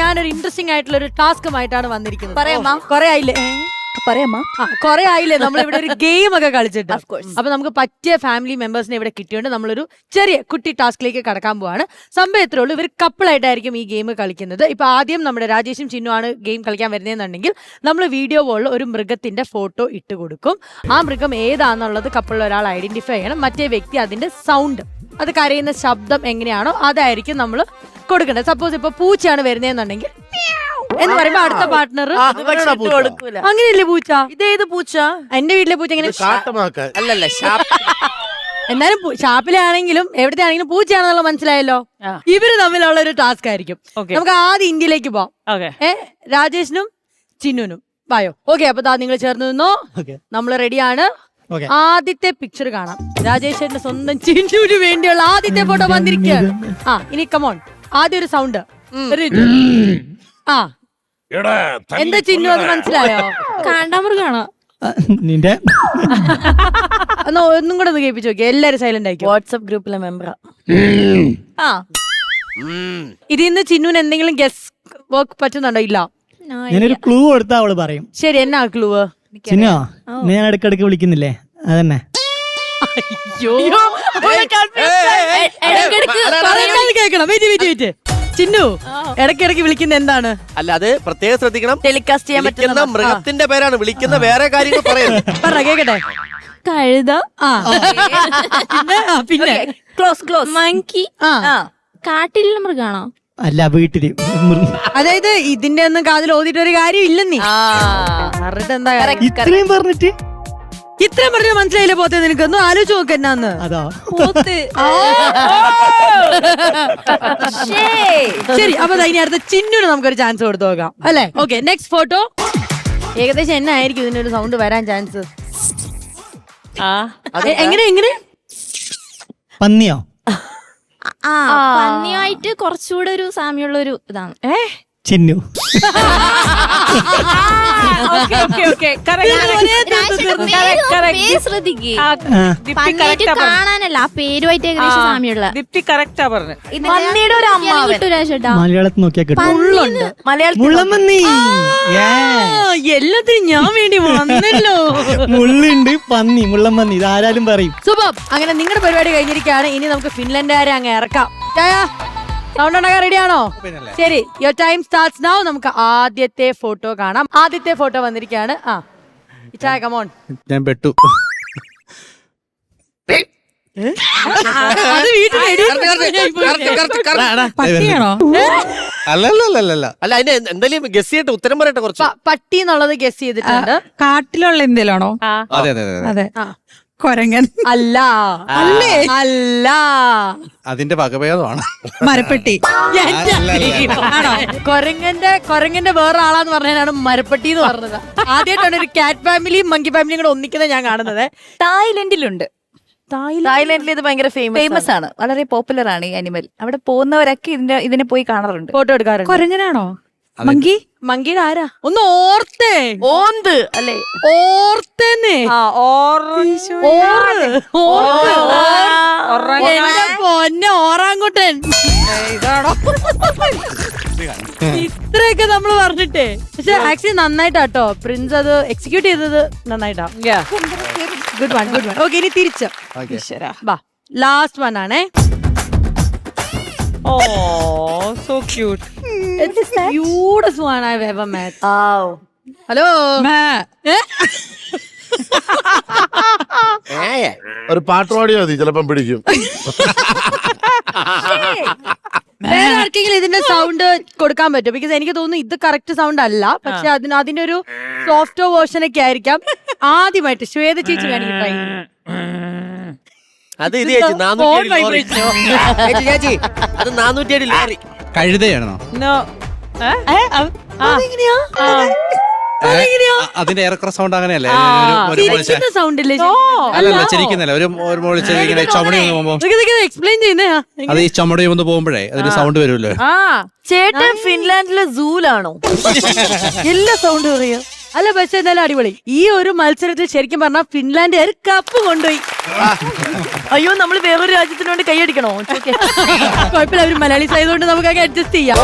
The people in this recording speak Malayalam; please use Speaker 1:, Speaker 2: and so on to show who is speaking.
Speaker 1: ഞാനൊരു ഇൻട്രസ്റ്റിംഗ് ആയിട്ടുള്ള ഒരു ടാസ്കുമായിട്ടാണ് വന്നിരിക്കുന്നത്.
Speaker 2: പറയാമ്മ.
Speaker 1: കൊറേ ആയില്ലേ കൊറേ ആയില്ലേ നമ്മളിവിടെ ഒരു ഗെയിം ഒക്കെ കളിച്ചിട്ട്. അപ്പൊ നമുക്ക് പറ്റിയ ഫാമിലി മെമ്പേഴ്സിനെ ഇവിടെ കിട്ടിയോണ്ട് നമ്മളൊരു ചെറിയ കുട്ടി ടാസ്കിലേക്ക് കടക്കാൻ പോവാണ്. സംഭവം എത്രേ ഉള്ളൂ, ഇവർ കപ്പിളായിട്ടായിരിക്കും ഈ ഗെയിം കളിക്കുന്നത്. ഇപ്പൊ ആദ്യം നമ്മുടെ രാജേഷും ചിന്നു ആണ് ഗെയിം കളിക്കാൻ വരുന്നതെന്നുണ്ടെങ്കിൽ നമ്മൾ വീഡിയോ കോളിൽ ഒരു മൃഗത്തിന്റെ ഫോട്ടോ ഇട്ട് കൊടുക്കും. ആ മൃഗം ഏതാണെന്നുള്ളത് കപ്പിളിൽ ഒരാൾ ഐഡന്റിഫൈ ചെയ്യണം. മറ്റേ വ്യക്തി അതിന്റെ സൗണ്ട്, അത് കരയുന്ന ശബ്ദം എങ്ങനെയാണോ അതായിരിക്കും നമ്മൾ കൊടുക്കേണ്ടത്. സപ്പോസ് ഇപ്പൊ പൂച്ചയാണ് വരുന്നതെന്നുണ്ടെങ്കിൽ എന്ന് പറയുമ്പോ അടുത്ത പാർട്ട്ണർ അങ്ങനെയല്ലേ പൂച്ച.
Speaker 2: ഇതേത് പൂച്ച?
Speaker 1: എന്റെ വീട്ടിലെ പൂച്ച എങ്ങനെ
Speaker 2: അല്ലല്ല,
Speaker 1: എന്നാലും ഷാപ്പിലാണെങ്കിലും എവിടത്തെ ആണെങ്കിലും പൂച്ചയാണെന്നുള്ള മനസ്സിലായല്ലോ. ഇവര് തമ്മിലുള്ള ഒരു ടാസ്ക് ആയിരിക്കും. നമുക്ക് ആദ്യം ഇന്ത്യയിലേക്ക് പോവാം. രാജേഷിനും ചിന്നുനും വായോ. ഓക്കെ, അപ്പൊ നിങ്ങൾ ചേർന്ന് നിന്നോ, നമ്മൾ റെഡിയാണ്. ആദ്യത്തെ പിക്ചർ കാണാം. രാജേഷിന്റെ സ്വന്തം ചിന്നുവിന് വേണ്ടിയുള്ള ആദ്യത്തെ ഫോട്ടോ വന്നിരിക്കുകയാണ്. ഇനി കമോൺ, ആദ്യം ഒരു സൗണ്ട്. എന്താ ചിന്നു, അത് മനസ്സിലായോ?
Speaker 3: കാണ്ടാമൃഗാണോ
Speaker 4: നിന്റെ?
Speaker 1: എന്നാ ഒന്നും കൂടെ ഒന്ന് കേൾപ്പിച്ചു നോക്കി. എല്ലാരും സൈലന്റ് ആയിരിക്കും.
Speaker 2: വാട്സ്ആപ്പ് ഗ്രൂപ്പിലെ മെമ്പറാ.
Speaker 1: ഇതിന്ന് ചിന്നുന് എന്തെങ്കിലും ഗസ് വർക്ക് പറ്റുന്നുണ്ടോ? ഇല്ല.
Speaker 4: ഞാനൊരു ക്ലൂ കൊടുത്താ അവള് പറയും.
Speaker 1: ശരി, എന്നാ ക്ലൂ?
Speaker 4: ചിന്നോ, ഞാൻ ഇടക്കിടക്ക് വിളിക്കുന്നില്ലേ, അതന്നെ.
Speaker 1: കേക്കണം. ചിന്നു ഇടയ്ക്കിടയ്ക്ക് വിളിക്കുന്ന എന്താണ്?
Speaker 5: അല്ല, അത് പ്രത്യേകം ശ്രദ്ധിക്കണം.
Speaker 2: ടെലികാസ്റ്റ് ചെയ്യാൻ പറ്റുന്ന
Speaker 5: മൃഗത്തിന്റെ പേരാണ് വിളിക്കുന്ന, വേറെ കാര്യങ്ങൾ പറയുന്നത്.
Speaker 1: പറ കേക്കട്ടെ.
Speaker 3: കഴുത,
Speaker 1: പിന്നെ
Speaker 2: ക്ലോസ്
Speaker 3: മങ്കി. കാട്ടിലുള്ള മൃഗാണോ?
Speaker 4: അല്ല, വീട്ടില്.
Speaker 1: അതായത് ഇതിന്റെ ഒന്നും കാതിൽ ഓതിട്ട് ഒരു കാര്യം ഇല്ലെന്നീ. എന്താ
Speaker 4: ഇത്രയും പറഞ്ഞിട്ട്
Speaker 1: ഇത്രയും പറഞ്ഞ മനസ്സിലായില്ലേ പോത്തെ? നിനക്കൊന്നും ആലോചിച്ച് നോക്ക് എന്നാന്ന്.
Speaker 4: അതാ
Speaker 3: പോത്ത്.
Speaker 1: ശരി, അപ്പൊ ഇനി അടുത്ത ചിന്നുന് നമുക്കൊരു ചാൻസ് കൊടുത്തു നോക്കാം അല്ലെ? Okay, next photo. ഏകദേശം എന്നായിരിക്കും ഇതിനൊരു സൗണ്ട് വരാൻ ചാൻസ്? എങ്ങനെ
Speaker 4: പന്നിയോ?
Speaker 3: പന്നിയായിട്ട് കുറച്ചുകൂടെ ഒരു സാമ്യമുള്ള ഒരു ഇതാണ്.
Speaker 4: ചിന്നു.
Speaker 3: കാണാനല്ല, ആ പേരുമായിട്ട് ഏകദേശം സാമ്യമുള്ള.
Speaker 2: പന്നിയുടെ ഒരു
Speaker 4: മലയാളത്തിൽ നോക്കിയാ കിട്ടും.
Speaker 2: മലയാളത്തിൽ
Speaker 1: എല്ലാത്തിനും ഞാൻ വേണ്ടി വന്നല്ലോ.
Speaker 4: മുള്ളുണ്ട്, പന്നി, മുള്ളം പന്നി, ഇതാരാലും പറയും.
Speaker 1: സൂപ്പർ. അങ്ങനെ നിങ്ങളുടെ പരിപാടി കഴിഞ്ഞിരിക്കുകയാണ്. ഇനി നമുക്ക് ഫിൻലൻഡുകാരെ അങ്ങ് ഇറക്കാം. സൗണ്ട് ഉണ്ടാക്കാൻ റെഡിയാണോ? ശരി, യുവർ ടൈം സ്റ്റാർട്ട്സ് നൗ. നമുക്ക് ആദ്യത്തെ ഫോട്ടോ കാണാം. ആദ്യത്തെ ഫോട്ടോ വന്നിരിക്കുകയാണ്. ഇച്ചായ കമോൺ.
Speaker 5: ഞാൻ പെട്ടു.
Speaker 1: അത് വീട്ടിൽ
Speaker 3: പട്ടിയാണോ?
Speaker 5: അല്ല, അതിന്റെ എന്തെങ്കിലും ഗസ് ചെയ്തിട്ട് ഉത്തരം പറയട്ടെ. കുറച്ച്
Speaker 1: പട്ടി എന്നുള്ളത് ഗസ് ചെയ്തിട്ടുണ്ട്.
Speaker 3: കാട്ടിലുള്ള എന്തേലാണോ?
Speaker 5: അതെ.
Speaker 3: കൊരങ്ങൻ.
Speaker 1: അല്ല. അല്ല,
Speaker 5: അതിന്റെ വകഭേദമാണ്.
Speaker 3: മരപ്പെട്ടി.
Speaker 1: കൊരങ്ങന്റെ വേറെ ആളാന്ന് പറഞ്ഞാലാണ് മരപ്പട്ടി എന്ന് പറഞ്ഞത്. ആദ്യമായിട്ടാണ് ഒരു കാറ്റ് ഫാമിലിയും മങ്കി ഫാമിലിയും കൂടെ ഒന്നിക്കുന്നത് ഞാൻ കാണുന്നത്.
Speaker 2: തായ്ലൻഡിലുണ്ട്. തായ്ലൻഡിൽ ഇത് ഭയങ്കര ഫേമസ് ആണ്, വളരെ പോപ്പുലർ ആണ് ഈ അനിമൽ. അവിടെ പോകുന്നവരൊക്കെ ഇതിനെ പോയി കാണാറുണ്ട്,
Speaker 1: ഫോട്ടോ എടുക്കാറുണ്ട്.
Speaker 3: കൊരങ്ങനാണോ?
Speaker 1: മങ്കി. മങ്കിയുടെ ആരാ? ഒന്ന് ഓർത്തേ.
Speaker 2: ഓന്ത് അല്ലേ?
Speaker 1: ഓർത്തേന്നേ. പൊന്നെ ഓറാങ്കുട്ടൻ. ഇത്രയൊക്കെ നമ്മള് പറഞ്ഞിട്ടേ. പക്ഷെ ആക്ച്വലി നന്നായിട്ടാട്ടോ പ്രിൻസ് അത് എക്സിക്യൂട്ട് ചെയ്തത്. നന്നായിട്ടാ. Good one. ഓക്കെ, ഇനി തിരിച്ച് വാ. ലാസ്റ്റ് വൺ ആണേ.
Speaker 3: Oh, so cute.
Speaker 1: It's the cutest one I've ever met. Hello.
Speaker 6: ഒരു പാട്ട് പാടിയാ മതി, ചിലപ്പം പിടിക്കും.
Speaker 1: വേറെ ആർക്കെങ്കിലും ഇതിന്റെ സൗണ്ട് കൊടുക്കാൻ പറ്റും? ബിക്കോസ് എനിക്ക് തോന്നുന്നു ഇത് കറക്റ്റ് സൗണ്ട് അല്ല, പക്ഷെ അതിന്റെ ഒരു സോഫ്റ്റ് വേർഷൻ ഒക്കെ ആയിരിക്കാം. ആദ്യമായിട്ട് ശ്വേത ചേച്ചി വേണമെങ്കിൽ ട്രൈ.
Speaker 5: അത് ഇത് ചേച്ചി 407 ലോറി.
Speaker 7: കഴുതയാണോ? അതിന്റെ ഏറെക്കുറെ സൗണ്ട് അങ്ങനെയല്ലേ?
Speaker 1: സൗണ്ട് ഇല്ലേ?
Speaker 7: അല്ലല്ല, ചിരിക്കുന്നില്ല. ഒരു ഇങ്ങനെ ചുമടി പോകുമ്പോ
Speaker 1: എക്സ്പ്ലെയിൻ ചെയ്യുന്നേ.
Speaker 7: അത് ഈ ചുമടി ഒന്ന് പോകുമ്പോഴേ അതിന് സൗണ്ട് വരുമല്ലോ.
Speaker 2: ചേട്ടൻ ഫിൻലാൻഡിലെ സൂലാണോ? എല്ലാ സൗണ്ട് പറയാ.
Speaker 1: അല്ല, പക്ഷെ എന്തായാലും അടിപൊളി. ഈ ഒരു മത്സരത്തിൽ ശരിക്കും പറഞ്ഞാൽ ഫിൻലാൻഡ് കപ്പ് കൊണ്ടുപോയി.
Speaker 2: അയ്യോ, നമ്മൾ വേറൊരു രാജ്യത്തിന് വേണ്ടി കൈയടിക്കണോ?
Speaker 1: കുഴപ്പമില്ല, അവർ മലയാളീസ് ആയതുകൊണ്ട് നമുക്ക് അഡ്ജസ്റ്റ് ചെയ്യാം.